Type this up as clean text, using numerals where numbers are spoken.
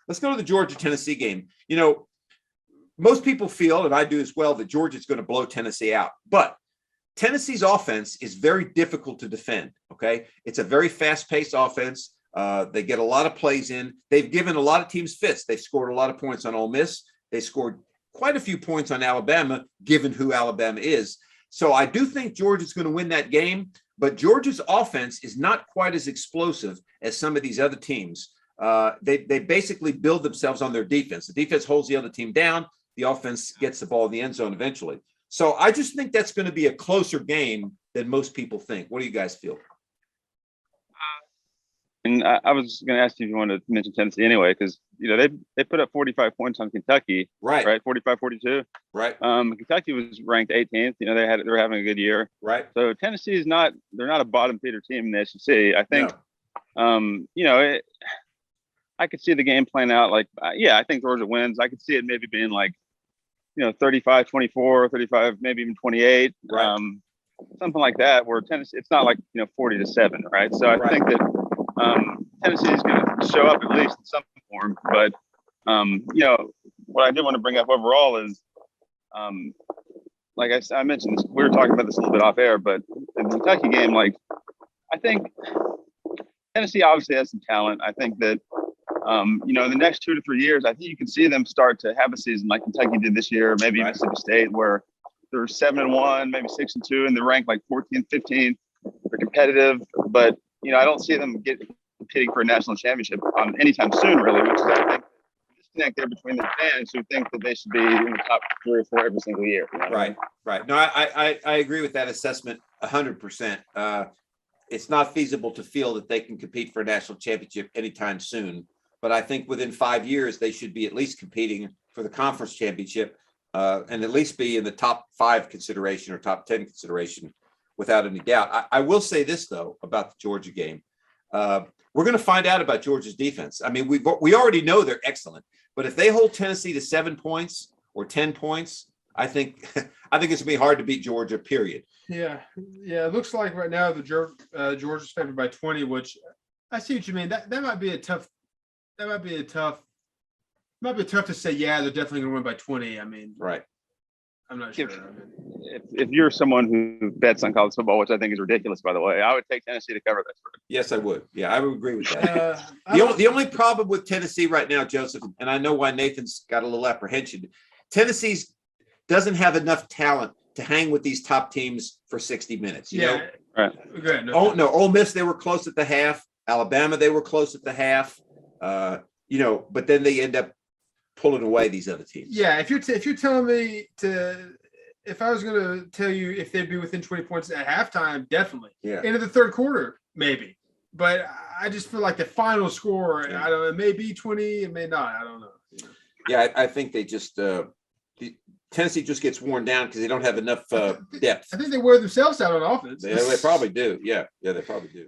let's go to the Georgia-Tennessee game. Most people feel, and I do as well, that Georgia's going to blow Tennessee out. But Tennessee's offense is very difficult to defend, okay? It's a very fast-paced offense. They get a lot of plays in. They've given a lot of teams fits. They've scored a lot of points on Ole Miss. They scored quite a few points on Alabama, given who Alabama is. So I do think Georgia's going to win that game, but Georgia's offense is not quite as explosive as some of these other teams. They basically build themselves on their defense. The defense holds the other team down. The offense gets the ball in the end zone eventually. So I just think that's going to be a closer game than most people think. What do you guys feel? And I was going to ask you if you wanted to mention Tennessee anyway, because they put up 45 points on Kentucky, right? 45-42, right? Kentucky was ranked 18th. They were having a good year, right? So Tennessee is they're not a bottom feeder team in the SEC. I think, I could see the game playing out like, I think Georgia wins. I could see it maybe being like, 35-24, 35, maybe even 28, right. Something like that. Where Tennessee, it's not like 40-7, right? So I think that. Tennessee is going to show up at least in some form, but what I did want to bring up overall is, like I mentioned, we were talking about this a little bit off air, but in the Kentucky game, I think Tennessee obviously has some talent. I think that in the next 2 to 3 years, I think you can see them start to have a season like Kentucky did this year, maybe Mississippi State, where they're 7-1, maybe 6-2, and they're ranked like 14th, 15th. They're competitive, but I don't see them competing for a national championship anytime soon, really, which is, I think, a disconnect there between the fans who think that they should be in the top 3 or 4 every single year. Right. No, I agree with that assessment 100%. It's not feasible to feel that they can compete for a national championship anytime soon, but I think within 5 years, they should be at least competing for the conference championship and at least be in the top 5 consideration or top 10 consideration. Without any doubt. I will say this, though, about the Georgia game. We're going to find out about Georgia's defense. I mean, we already know they're excellent, but if they hold Tennessee to 7 points or 10 points, I think it's going to be hard to beat Georgia, period. Yeah. It looks like right now the Georgia's favored by 20, which I see what you mean. That might be tough to say, yeah, they're definitely going to win by 20. I mean, right. I'm not sure. If you're someone who bets on college football, which I think is ridiculous, by the way, I would take Tennessee to cover that spread. Yes, I would. Yeah, I would agree with that. The only problem with Tennessee right now, Joseph, and I know why Nathan's got a little apprehension, Tennessee doesn't have enough talent to hang with these top teams for 60 minutes. You know? Right. Okay, Ole Miss, they were close at the half. Alabama, they were close at the half. But then they end up pulling away these other teams. Yeah, if you're telling me if I was going to tell you if they'd be within 20 points at halftime, definitely. Yeah. Into the third quarter, maybe. But I just feel like the final score, I don't know, it may be 20, it may not. I don't know. Yeah, I think they just Tennessee just gets worn down because they don't have enough depth. I think they wear themselves out on offense. They probably do. Yeah, they probably do.